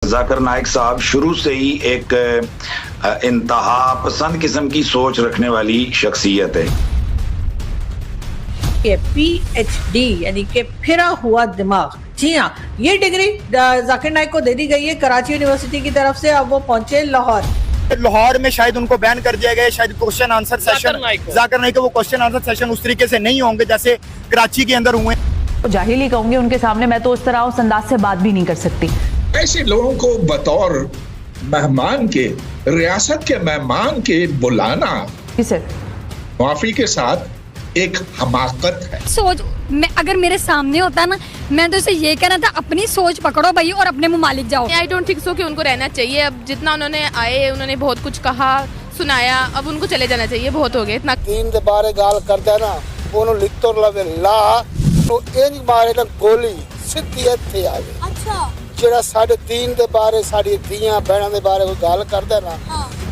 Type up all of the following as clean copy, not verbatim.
जाकिर नाइक साहब शुरू से ही एक इंतहा पसंद किस्म की सोच रखने वाली शख्सियत है। PhD यानी कि फिरा हुआ दिमाग, जी हाँ, ये डिग्री जाकिर नाइक को दे दी गई है कराची यूनिवर्सिटी की तरफ से। अब वो पहुंचे लाहौर में, शायद उनको बैन कर दिया गया, शायद question answer session Zakir Naik वो क्वेश्चन आंसर सेशन उस तरीके से नहीं होंगे जैसे कराची के अंदर हुए। तो जाहिल ही कहूंगी उनके सामने, मैं तो उस तरह उस अंदाज से बात भी नहीं कर सकती। ऐसे लोगों को बतौर मेहमान के, रियासत के मेहमान के बुलाना माफी के साथ एक हमाकत है। सोच अगर मेरे सामने होता ना, मैं तो इसे ये कहना था अपनी सोच पकड़ो भाई और अपने मुमालिक जाओ। आई डोंट थिंक सो कि उनको रहना चाहिए। अब जितना उन्होंने आए, उन्होंने बहुत कुछ कहा सुनाया, अब उनको चले जाना चाहिए, बहुत हो गया। इतना दीन दे बारे गाल करदा ना, ओनु लित्तो लवे ला तो इंज मारे ना गोली सीधी इत्थे आवे। अच्छा, जेड़ा साडे दीन दे बारे, साडी धीयां बहनां दे बारे कोई गाल करदा ना,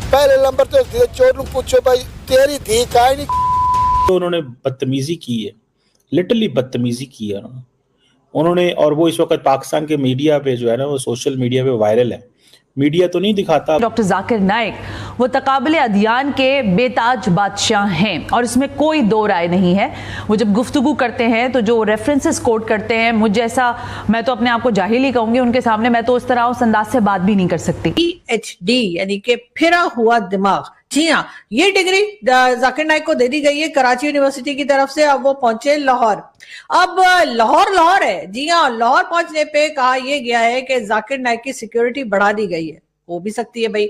पहले नंबर ते चोर नु पूछो भाई तेरी धी काहे नहीं। तो उन्होंने बदतमीजी की है, लिटरली बदतमीजी की है उन्होंने। और वो इस वक्त पाकिस्तान के मीडिया पे जो है ना, वो सोशल मीडिया पे वायरल है। मीडिया तो नहीं दिखाता। डॉक्टर जाकिर नाइक वो तकाबले अदियान के बेताज बादशाह हैं और इसमें कोई दो राय नहीं है। वो जब गुफ्तगू करते हैं तो जो रेफरेंसेस कोट करते हैं, मुझ जैसा, मैं तो अपने आप को जाहिल ही कहूंगी उनके सामने, मैं तो उस तरह उस अंदाज से बात भी नहीं कर सकती। PhD यानी कि फिरा हुआ दिमाग, जी हाँ, ये डिग्री जाकिर नाइक को दे दी गई है कराची यूनिवर्सिटी की तरफ से। अब वो पहुंचे लाहौर। अब लाहौर है, जी हाँ, लाहौर पहुंचने पे कहा यह गया है कि जाकिर नाइक की सिक्योरिटी बढ़ा दी गई है। हो भी सकती है भाई,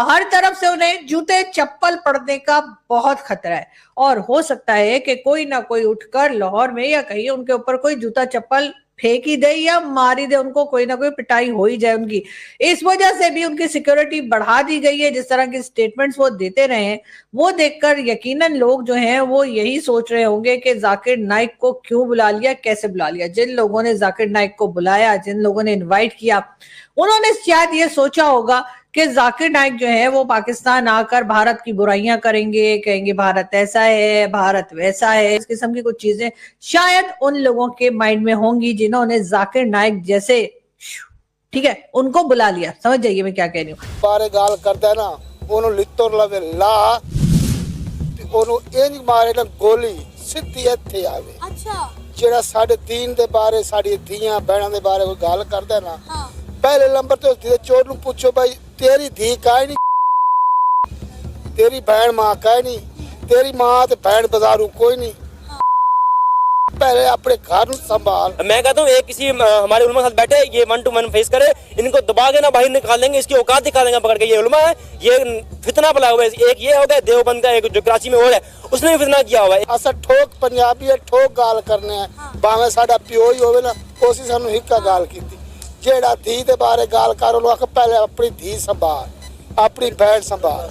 हर तरफ से उन्हें जूते चप्पल पड़ने का बहुत खतरा है और हो सकता है कि कोई ना कोई उठकर लाहौर में या कहीं उनके ऊपर कोई जूता चप्पल फेंक ही दे या मार ही दे, उनको कोई ना कोई पिटाई हो ही जाए उनकी। इस वजह से भी उनकी सिक्योरिटी बढ़ा दी गई है। जिस तरह के स्टेटमेंट्स वो देते रहे हैं, वो देखकर यकीनन लोग जो हैं वो यही सोच रहे होंगे कि जाकिर नाइक को क्यों बुला लिया, कैसे बुला लिया। जिन लोगों ने जाकिर नाइक को बुलाया, जिन लोगों ने इन्वाइट किया, उन्होंने शायद ये सोचा होगा कि जाकिर नाइक जो है वो पाकिस्तान आकर भारत की बुराइयां करेंगे, कहेंगे भारत ऐसा है, भारत वैसा है। इस किस्म की कुछ चीजें शायद उन लोगों के माइंड में होंगी जिन्होंने जाकिर नाइक जैसे, ठीक है, उनको बुला लिया। समझ जाइए मैं क्या कह रही हूँ। बारे गाल करदा ना, ओनु लित्तो लवे ला ओनु इंज मारे ना गोली सीधी इत्थे आवे। अच्छा, जेड़ा साडे दीन दे बारे, साडी धीयां बहनां दे बारे कोई गाल करदा ना, पहले नंबर ते चोर नु पूछो भाई तेरी धी काहे नहीं, तेरी बहन मां काहे नहीं, तेरी मां ते बहन बाजारू कोई नहीं। पहले अपने घर नु संभाल। मैं कहता हूँ एक किसी हमारे उलमा साथ बैठे, ये 1 to 1 फेस करे, इनको दबा के ना बाहर निकालेंगे, इसकी औकात दिखा देंगे पकड़ के। ये उलमा है, ये फितना फैलाया हुआ है। एक ये हो गया देवबंद का, एक जो कराची में और है, उसने भी फितना किया हुआ है। असा ठोक पंजाबी है, ठोक गाल करने हैं, भावे साडा प्यो ही होवे ना, उसी सानू हिक्का गाल कीती। जेड़ा धी दे बारे गाल कर, उन्होंने आखिर पहले अपनी धी संभाल, अपनी बहन संभाल।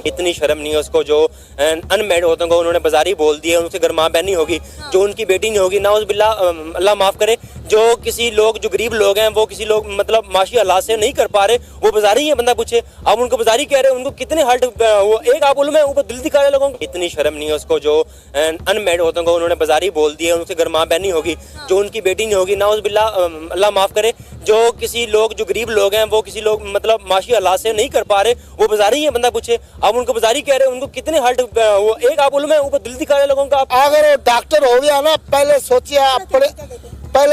इतनी शर्म नहीं है उसको जो अनमेरिड औरतों को उन्होंने बाजारी बोल दिया, उनसे घर माँ बहन नहीं होगी, जो उनकी बेटी नहीं होगी, ना उस बिल्ला अल्लाह माफ करे, जो किसी लोग, जो गरीब लोग हैं, वो किसी लोग मतलब माशी हालात से नहीं कर पा रहे, वो बाजारी है। बंदा पूछे, आप उनको बाजारी कह रहे हैं, उनको कितने हर्ट, वो एक आप उलमा ऊपर दिल दिखा रहे लोगों को। इतनी शर्म नहीं है उसको जो अनमेरिड औरतों को उन्होंने बाजारी बोल दिया, उनसे घर माँ बहन नहीं होगी, जो उनकी बेटी नहीं होगी, ना उस बिल्ला अल्लाह माफ करे, जो किसी लोग, जो गरीब लोग हैं, वो किसी लोग मतलब माशी हालात से नहीं कर पा रहे, वो बाजारी है। बंदा पूछे, आप उनको बाजारी कह रहे हैं, उनको कितने हर्ट, वो एक आप उलमा ऊपर दिल दिखा रहे लोगों का। अगर वो डॉक्टर हो गया ना, पहले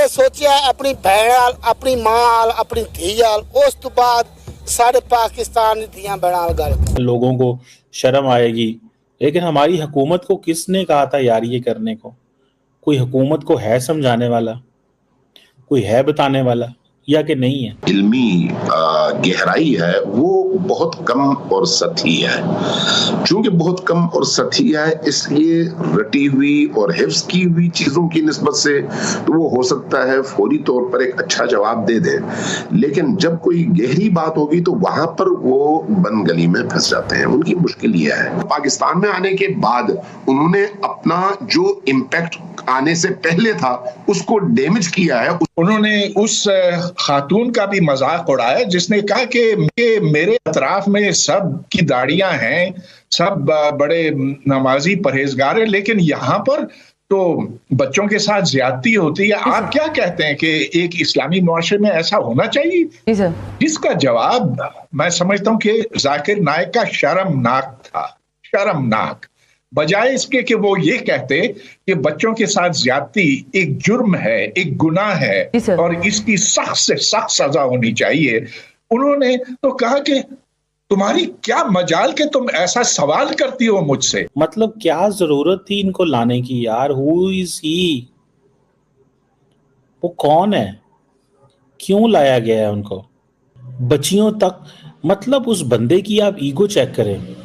सोचिया अपनी बहन, अपनी मां, अपनी धी, उस तो बाद सारे पाकिस्तान धियां बहन गल। लोगों को शर्म आएगी, लेकिन हमारी हुकूमत को किसने कहा था यार ये करने को? कोई हुकूमत को है समझाने वाला, कोई है बताने वाला, या कि नहीं है? इल्मी गहराई है वो बहुत कम और सतही है। चूंकि बहुत कम और सतही है, इसलिए रटी हुई और हिफ्ज की हुई चीजों की निस्बत से तो वो हो सकता है फौरी तौर पर एक अच्छा जवाब दे दे, लेकिन जब कोई गहरी बात होगी तो वहां पर वो बनगली में फंस जाते हैं। उनकी मुश्किल यह है, पाकिस्तान में आने के बाद उन्होंने अपना जो इम्पैक्ट आने से पहले था उसको डैमेज किया है। उन्होंने उस खातून का भी मजाक उड़ाया जिसने कहा कि मेरे अतराफ में सब की दाढ़ियां हैं, सब बड़े नमाजी परहेजगार हैं, लेकिन यहाँ पर तो बच्चों के साथ ज्यादती होती है। आप क्या कहते हैं कि एक इस्लामी मुआशरे में ऐसा होना चाहिए? जी सर। जिसका जवाब मैं समझता हूं कि जाकिर नाइक का शर्मनाक था, शर्मनाक। बजाय इसके कि वो ये कहते कि बच्चों के साथ ज्यादती एक जुर्म है, एक गुनाह है और इसकी सख्त से सख्त सजा होनी चाहिए, उन्होंने तो कहा कि तुम्हारी क्या मजाल के तुम ऐसा सवाल करती हो मुझसे। मतलब क्या जरूरत थी इनको लाने की यार? Who is he? वो कौन है? क्यों लाया गया है उनको? बच्चियों तक, मतलब उस बंदे की आप ईगो चेक करें।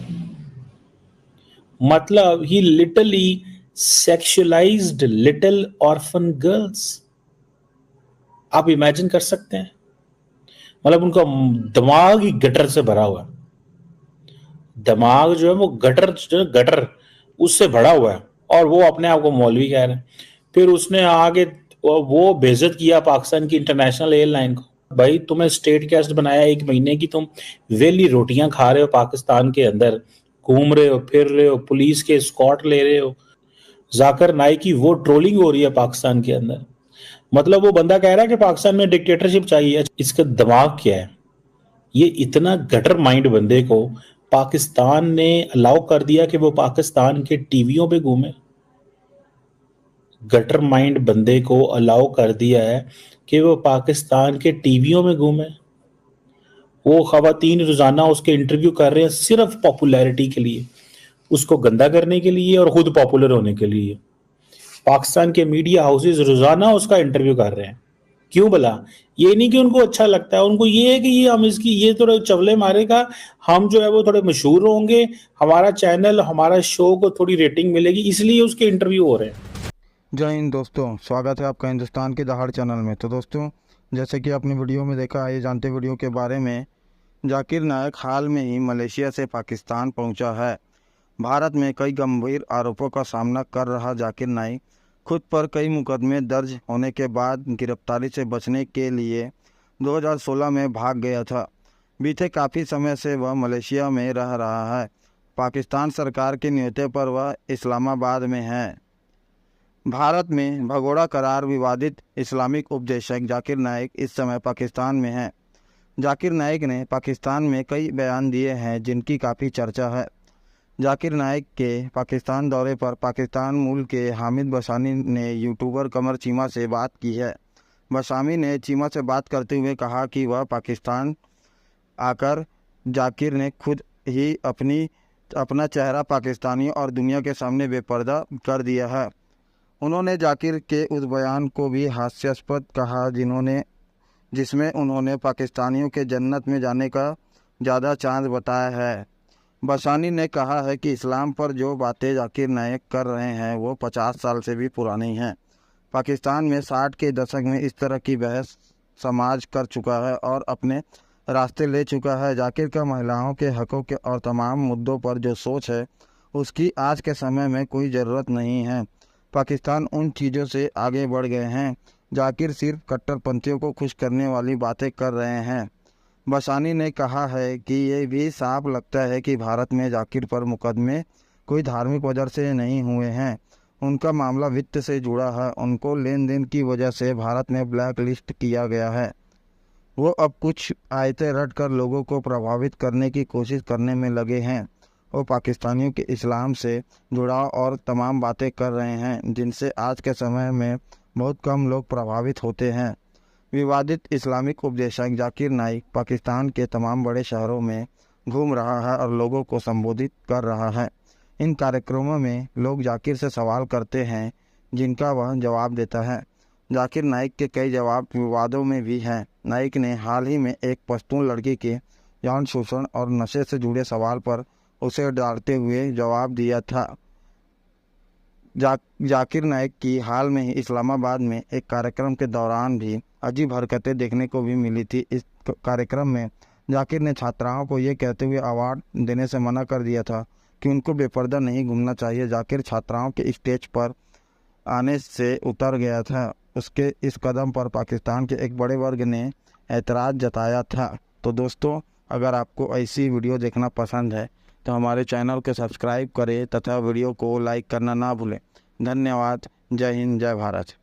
मतलब ही लिटरली सेक्सुअलाइज्ड लिटिल ऑर्फन गर्ल्स। आप इमेजिन कर सकते हैं? मतलब उनका दिमाग ही गटर से भरा हुआ है। दिमाग जो है वो गटर उससे भरा हुआ है और वो अपने आप को मौलवी कह रहे हैं। फिर उसने आगे वो बेइज्जत किया पाकिस्तान की इंटरनेशनल एयरलाइन को। भाई तुम्हें स्टेट गेस्ट बनाया 1 महीने की, तुम वेली रोटियां खा रहे हो पाकिस्तान के अंदर, घूम रहे हो, फिर रहे हो, पुलिस के स्कॉट ले रहे हो। जाकिर नाइक की वो ट्रोलिंग हो रही है पाकिस्तान के अंदर। मतलब वो बंदा कह रहा है कि पाकिस्तान में डिक्टेटरशिप चाहिए। इसका दिमाग क्या है? ये इतना गटर माइंड बंदे को पाकिस्तान ने अलाउ कर दिया कि वो पाकिस्तान के टीवियों पे घूमे। गटर माइंड बंदे को अलाउ कर दिया है कि वो पाकिस्तान के टीवियों में घूमे। वो खवातीन रोजाना उसके इंटरव्यू कर रहे हैं सिर्फ पॉपुलैरिटी के लिए, उसको गंदा करने के लिए और खुद पॉपुलर होने के लिए। पाकिस्तान के मीडिया हाउसेस रोजाना उसका इंटरव्यू कर रहे हैं। क्यों भला? ये नहीं कि उनको अच्छा लगता है, उनको ये है कि ये हम इसकी ये थोड़े चवले मारेगा, हम जो है वो थोड़े मशहूर होंगे, हमारा चैनल हमारा शो को थोड़ी रेटिंग मिलेगी, इसलिए उसके इंटरव्यू हो रहे हैं। जय हिंद दोस्तों, स्वागत है आपका हिंदुस्तान के दहाड़ चैनल में। तो दोस्तों, जैसे कि आपने वीडियो में देखा, आइए जानते वीडियो के बारे में। जाकिर नाइक हाल में ही मलेशिया से पाकिस्तान पहुंचा है। भारत में कई गंभीर आरोपों का सामना कर रहा जाकिर नाइक खुद पर कई मुकदमे दर्ज होने के बाद गिरफ्तारी से बचने के लिए 2016 में भाग गया था। बीते काफ़ी समय से वह मलेशिया में रह रहा है। पाकिस्तान सरकार के न्योते पर वह इस्लामाबाद में है। भारत में भगोड़ा करार विवादित इस्लामिक उपदेशक जाकिर नाइक इस समय पाकिस्तान में है। जाकिर नाइक ने पाकिस्तान में कई बयान दिए हैं जिनकी काफ़ी चर्चा है। जाकिर नाइक के पाकिस्तान दौरे पर पाकिस्तान मूल के हामिद बसानी ने यूट्यूबर कमर चीमा से बात की है। बसानी ने चीमा से बात करते हुए कहा कि वह पाकिस्तान आकर जाकिर ने खुद ही अपना चेहरा पाकिस्तानी और दुनिया के सामने बेपर्दा कर दिया है। उन्होंने जाकिर के उस बयान को भी हास्यास्पद कहा जिसमें उन्होंने पाकिस्तानियों के जन्नत में जाने का ज़्यादा चांस बताया है। बसानी ने कहा है कि इस्लाम पर जो बातें जाकिर नाइक कर रहे हैं वो 50 साल से भी पुरानी हैं। पाकिस्तान में 60 के दशक में इस तरह की बहस समाज कर चुका है और अपने रास्ते ले चुका है। जाकिर का महिलाओं के हकों के और तमाम मुद्दों पर जो सोच है उसकी आज के समय में कोई ज़रूरत नहीं है। पाकिस्तान उन चीज़ों से आगे बढ़ गए हैं। जाकिर सिर्फ कट्टरपंथियों को खुश करने वाली बातें कर रहे हैं। बसानी ने कहा है कि ये भी साफ लगता है कि भारत में जाकिर पर मुकदमे कोई धार्मिक वजह से नहीं हुए हैं। उनका मामला वित्त से जुड़ा है। उनको लेन देन की वजह से भारत में ब्लैक लिस्ट किया गया है। वो अब कुछ आयतें रट कर लोगों को प्रभावित करने की कोशिश करने में लगे हैं। वो पाकिस्तानियों के इस्लाम से जुड़ाव और तमाम बातें कर रहे हैं जिनसे आज के समय में बहुत कम लोग प्रभावित होते हैं। विवादित इस्लामिक उपदेशक जाकिर नाइक पाकिस्तान के तमाम बड़े शहरों में घूम रहा है और लोगों को संबोधित कर रहा है। इन कार्यक्रमों में लोग जाकिर से सवाल करते हैं जिनका वह जवाब देता है। जाकिर नाइक के कई जवाब विवादों में भी हैं। नाइक ने हाल ही में एक पश्तून लड़की के यौन शोषण और नशे से जुड़े सवाल पर उसे डांटते हुए जवाब दिया था। जाकिर नाइक की हाल में ही इस्लामाबाद में एक कार्यक्रम के दौरान भी अजीब हरकतें देखने को भी मिली थी। इस कार्यक्रम में जाकिर ने छात्राओं को ये कहते हुए अवार्ड देने से मना कर दिया था कि उनको बेपर्दा नहीं घूमना चाहिए। जाकिर छात्राओं के स्टेज पर आने से उतर गया था। उसके इस कदम पर पाकिस्तान के एक बड़े वर्ग ने एतराज़ जताया था। तो दोस्तों, अगर आपको ऐसी वीडियो देखना पसंद है तो हमारे चैनल को सब्सक्राइब करें तथा वीडियो को लाइक करना ना भूलें। धन्यवाद। जय हिंद, जय भारत।